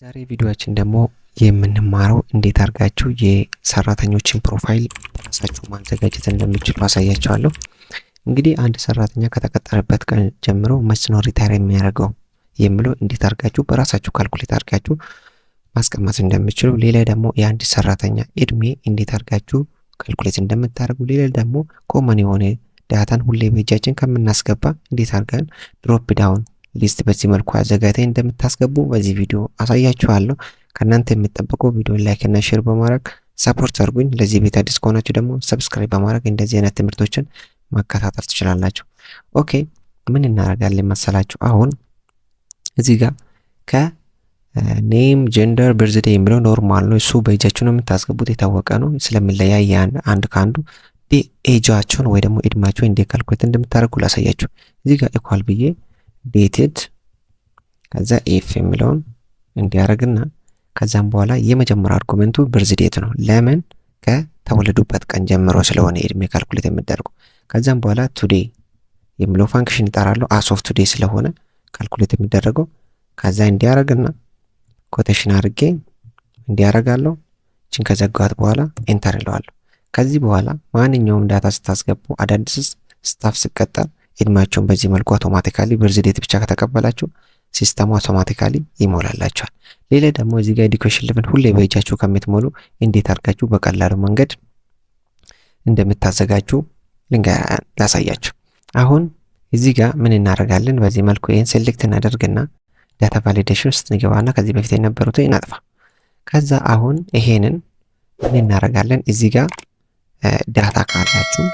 ዛሬ ቪዲዮአችን ደግሞ የምንማረው እንዴት አድርጋችሁ የሰራተኞችን ፕሮፋይል ራሳችሁ ማዘጋጀት እንደምትችሉ አሳያችኋለሁ። እንግዲህ አንድ ሰራተኛ ከተቀጠረበት ቀን ጀምሮ መች ነው ሪታየር የሚያደርገው የሚለው እንዴት አድርጋችሁ በራሳችሁ ካልኩሌት አድርጋችሁ ማስቀመጥ እንደምትችሉ፣ ሌላ ደግሞ የአንድ ሰራተኛ እድሜ እንዴት አድርጋችሁ ካልኩሌት እንደምታደርጉ፣ ሌላ ደግሞ ኮመን የሆነ ዳታን ሁሌ በእጃችን ከምናስገባ እንዴት አድርገን ድሮፕ ዳውን ሊስት በዚህ መልኩ አዘጋጅተን እንደምታስገቡ በዚህ ቪዲዮ አሳያችኋለሁ። ከእናንተ የሚጠበቀው ቪዲዮ ላይክ እና ሼር በማድረግ ሰፖርት አድርጉኝ። ለዚህ ቤት አዲስ ከሆናችሁ ደግሞ ሰብስክራይብ በማድረግ እንደዚህ አይነት ትምህርቶችን መከታተል ትችላላችሁ። ኦኬ ምን እናደርጋለን መሰላችሁ? አሁን እዚህ ጋር ከኔም ጀንደር በርዝዴ የሚለው ኖርማል ነው። እሱ በእጃችሁ ነው የምታስገቡት፣ የታወቀ ነው። ስለሚለያይ አንድ ከአንዱ ኤጃቸውን ወይ ደግሞ እድሜያቸውን እንዴት ካልኩሌት እንደምታደርጉ ላሳያችሁ። እዚህ ጋር ኢኳል ብዬ ዴትድ ከዛ ኤፍ የሚለውን እንዲያደርግና ከዛም በኋላ የመጀመሪያ አርጉመንቱ በርዝ ዴት ነው። ለምን ከተወለዱበት ቀን ጀምሮ ስለሆነ እድሜ ካልኩሌት የሚደረገው። ከዛም በኋላ ቱዴይ የሚለው ፋንክሽን ይጠራሉ። አስ ኦፍ ቱዴይ ስለሆነ ካልኩሌት የሚደረገው። ከዛ እንዲያደርግና ኮቴሽን አድርጌ እንዲያደርጋለሁ። እችን ከዘጋኋት በኋላ ኤንተር እለዋለሁ። ከዚህ በኋላ ማንኛውም ዳታ ስታስገቡ አዳዲስ ስታፍ ሲቀጠር እድሜያቸውን በዚህ መልኩ አውቶማቲካሊ በርዝ ዴት ብቻ ከተቀበላችሁ ሲስተሙ አውቶማቲካሊ ይሞላላችኋል። ሌላ ደግሞ እዚህ ጋር ኤዱኬሽን ሌቭል ሁሌ በእጃችሁ ከምትሞሉ እንዴት አድርጋችሁ በቀላሉ መንገድ እንደምታዘጋጁ ላሳያችሁ። አሁን እዚህ ጋር ምን እናደርጋለን? በዚህ መልኩ ይሄን ሴሌክት እናደርግና ዳታ ቫሊዴሽን ውስጥ እንገባና ከዚህ በፊት የነበሩትን እናጥፋ። ከዛ አሁን ይሄንን ምን እናደርጋለን? እዚህ ጋር ዳታ ካላችሁ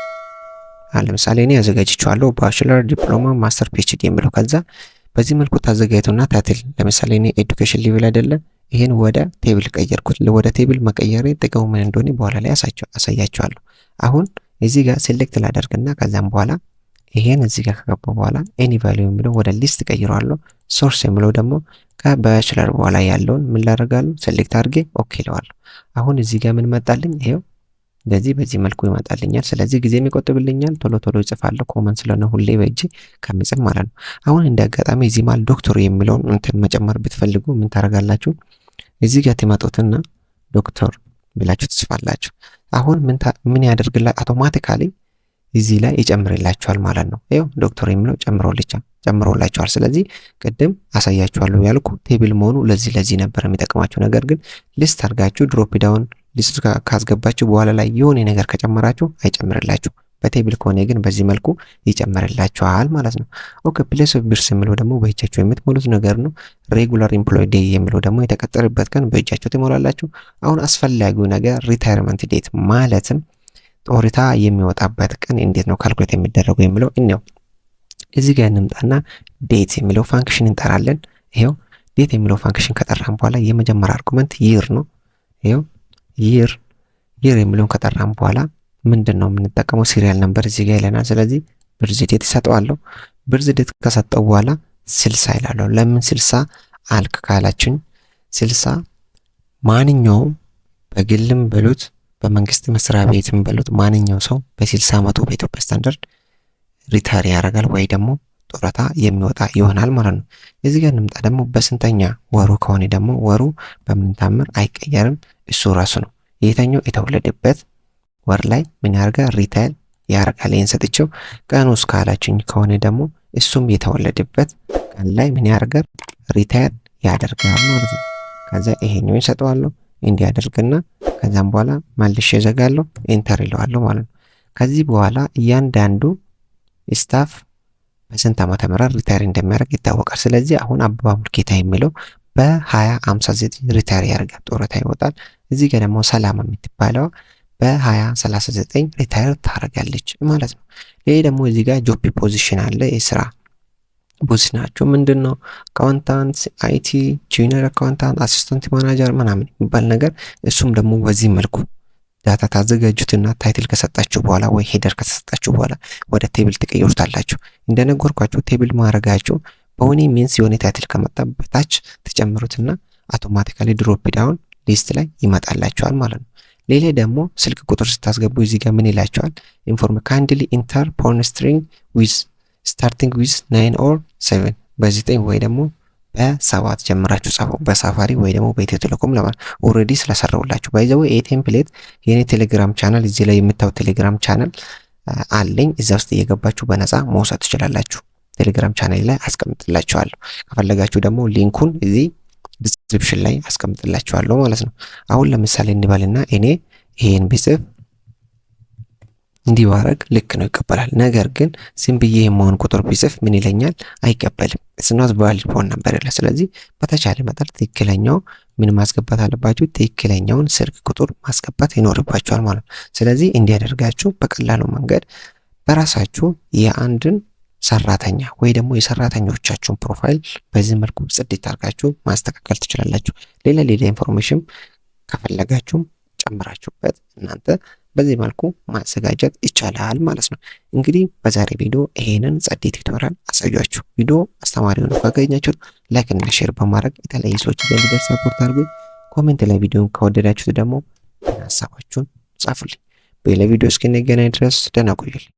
ለምሳሌ እኔ አዘጋጅቻለሁ ባችለር፣ ዲፕሎማ፣ ማስተር፣ ፒኤችዲ የሚለው ከዛ በዚህ መልኩ ታዘጋጅቱና ታይትል ለምሳሌ እኔ ኤዱኬሽን ሌቭል አይደለ ይሄን ወደ ቴብል ቀየርኩት። ወደ ቴብል መቀየሬ ጥቅሙ ምን እንደሆነ በኋላ ላይ አሳያችኋለሁ። አሁን እዚህ ጋር ሴሌክት ላደርግና ከዛም በኋላ ይሄን እዚህ ጋር ከገባ በኋላ ኤኒ ቫልዩ የሚለው ወደ ሊስት ቀይረዋለሁ። ሶርስ የሚለው ደግሞ ከባችለር በኋላ ያለውን ምን ላደርጋለሁ? ሴሌክት አድርጌ ኦኬ እለዋለሁ። አሁን እዚህ ጋር ምን መጣልኝ? ይሄው እንደዚህ በዚህ መልኩ ይመጣልኛል። ስለዚህ ጊዜ የሚቆጥብልኛል። ቶሎ ቶሎ ይጽፋለሁ ኮመን ስለሆነ ሁሌ በእጅ ከሚጽፍ ማለት ነው። አሁን እንደ አጋጣሚ እዚህ ማለት ዶክተር የሚለውን እንትን መጨመር ብትፈልጉ ምን ታደርጋላችሁ? እዚህ ጋር ትመጡትና ዶክተር ብላችሁ ትጽፋላችሁ። አሁን ምን ያደርግላ አውቶማቲካሊ እዚህ ላይ ይጨምርላችኋል ማለት ነው። ይኸው ዶክተር የሚለው ጨምሮላችኋል። ስለዚህ ቅድም አሳያችኋለሁ ያልኩ ቴብል መሆኑ ለዚህ ነበር የሚጠቅማችሁ። ነገር ግን ሊስት አድርጋችሁ ድሮፕ ዳውን ሊስት ካስገባችሁ በኋላ ላይ የሆነ ነገር ከጨመራችሁ አይጨምርላችሁ። በቴብል ከሆነ ግን በዚህ መልኩ ይጨምርላችኋል ማለት ነው። ኦኬ ፕሌስ ኦፍ ቢርስ የሚለው ደግሞ በእጃችሁ የምትሞሉት ነገር ነው። ሬጉላር ኤምፕሎይ ዴይ የሚለው ደግሞ የተቀጠረበት ቀን በእጃችሁ ትሞላላችሁ። አሁን አስፈላጊው ነገር ሪታየርመንት ዴት ማለትም ጡረታ የሚወጣበት ቀን እንዴት ነው ካልኩሌት የሚደረገው የሚለው እኛው እዚህ ጋር እንምጣና ዴት የሚለው ፋንክሽን እንጠራለን። ይሄው ዴት የሚለው ፋንክሽን ከጠራን በኋላ የመጀመሪያ አርጉመንት ይር ነው። ይሄው ይር የሚለውን ከጠራን በኋላ ምንድነው የምንጠቀመው? ሲሪያል ነምበር እዚህ ጋር ይለናል። ስለዚህ በርዝ ዴት ይሰጠዋለሁ። በርዝ ዴት ከሰጠው በኋላ 60 ይላለሁ። ለምን 60 አልክ ካላችሁኝ 60 ማንኛውም በግልም በሉት በመንግስት መስሪያ ቤትም በሉት ማንኛው ሰው በ60 ዓመቱ በኢትዮጵያ ስታንዳርድ ሪታየር ያደርጋል ወይ ደግሞ ጡረታ የሚወጣ ይሆናል ማለት ነው። እዚህ ጋር እንምጣ ደግሞ በስንተኛ ወሩ ከሆነ ደግሞ ወሩ በምን ታምር አይቀየርም። እሱ ራሱ ነው የትኛው የተወለደበት ወር ላይ ምን ያደርጋል? ሪታየር ያደርጋል። ይሄን ሰጥቼው ቀኑ ካላችሁኝ ከሆነ ደግሞ እሱም የተወለደበት ቀን ላይ ምን ያደርጋል? ሪታየር ያደርጋል ማለት ነው። ከዛ ይሄኛው ይሰጠዋለሁ እንዲያደርግና ከዛም በኋላ መልሼ ዘጋለሁ ኤንተር ይለዋለሁ ማለት ነው። ከዚህ በኋላ እያንዳንዱ ስታፍ በስንት ዓመተ ምህረት ሪታየር እንደሚያደርግ ይታወቃል። ስለዚህ አሁን አበባ ሙልጌታ የሚለው በ2059 ሪታየር ያደርጋል፣ ጡረታ ይወጣል። እዚህ ጋር ደግሞ ሰላም የምትባለው በ2039 ሪታየር ታደርጋለች ማለት ነው። ይሄ ደግሞ እዚህ ጋር ጆብ ፖዚሽን አለ። የስራ ፖዚሽናቸው ምንድነው? አካውንታንት፣ አይቲ፣ ጁኒየር አካውንታንት፣ አሲስታንት ማናጀር ምናምን የሚባል ነገር። እሱም ደግሞ በዚህ መልኩ ዳታ ታዘጋጁትና ታይትል ከሰጣችሁ በኋላ ወይ ሄደር ከሰጣችሁ በኋላ ወደ ቴብል ትቀይሩታላችሁ። እንደነገርኳችሁ ቴብል ማድረጋችሁ በሆነ ሚንስ የሆነ ታይትል ከመጣ በታች ትጨምሩትና አውቶማቲካሊ ድሮፕ ዳውን ሊስት ላይ ይመጣላችኋል ማለት ነው። ሌላ ደግሞ ስልክ ቁጥር ስታስገቡ እዚህ ጋር ምን ይላችኋል? ኢንፎርም ካንድሊ ኢንተር ፖርን ስትሪንግ ዊዝ ስታርቲንግ ዊዝ 9 ኦር 7 በ9 ወይ ደግሞ በ7 ጀምራችሁ ጻፉ። በሳፋሪ ወይ ደግሞ በኢትዮ ቴሌኮም ለማለት ኦልሬዲ ስለሰራውላችሁ ባይዘው ይሄ ቴምፕሌት የኔ ቴሌግራም ቻናል እዚህ ላይ የምታዩት ቴሌግራም ቻናል አለኝ። እዛ ውስጥ እየገባችሁ በነፃ መውሰድ ትችላላችሁ። ቴሌግራም ቻናል ላይ አስቀምጥላችኋለሁ። ከፈለጋችሁ ደግሞ ሊንኩን እዚህ ዲስክሪፕሽን ላይ አስቀምጥላችኋለሁ ማለት ነው። አሁን ለምሳሌ እንበልና እኔ ይሄን ቢጽፍ እንዲህ ባረግ ልክ ነው ይቀበላል። ነገር ግን ዝም ብዬ የማውን ቁጥር ቢጽፍ ምን ይለኛል? አይቀበልም። it's not valid phone number ይላል። ስለዚህ በተቻለ መጠን ትክክለኛው ምን ማስገባት አለባችሁ? ትክክለኛውን ስልክ ቁጥር ማስገባት ይኖርባችኋል ማለት ነው። ስለዚህ እንዲያደርጋችሁ በቀላሉ መንገድ በራሳችሁ የአንድን ሰራተኛ ወይ ደግሞ የሰራተኞቻችሁን ፕሮፋይል በዚህ መልኩ ጽድት አድርጋችሁ ማስተካከል ትችላላችሁ። ሌላ ኢንፎርሜሽን ከፈለጋችሁ ጨምራችሁበት እናንተ በዚህ መልኩ ማዘጋጀት ይቻላል ማለት ነው። እንግዲህ በዛሬ ቪዲዮ ይሄንን ጽድት ቱቶሪያል አሳያችሁ። ቪዲዮ አስተማሪ ሆኖ ካገኛችሁት ላይክ እና ሼር በማድረግ የተለያዩ ሰዎች እንዲደርስ ሰፖርት አድርጉ። ኮሜንት ላይ ቪዲዮን ከወደዳችሁት ደግሞ ሀሳባችሁን ጻፉልኝ። በሌላ ቪዲዮ እስክንገናኝ ድረስ ደህና ቆዩልኝ።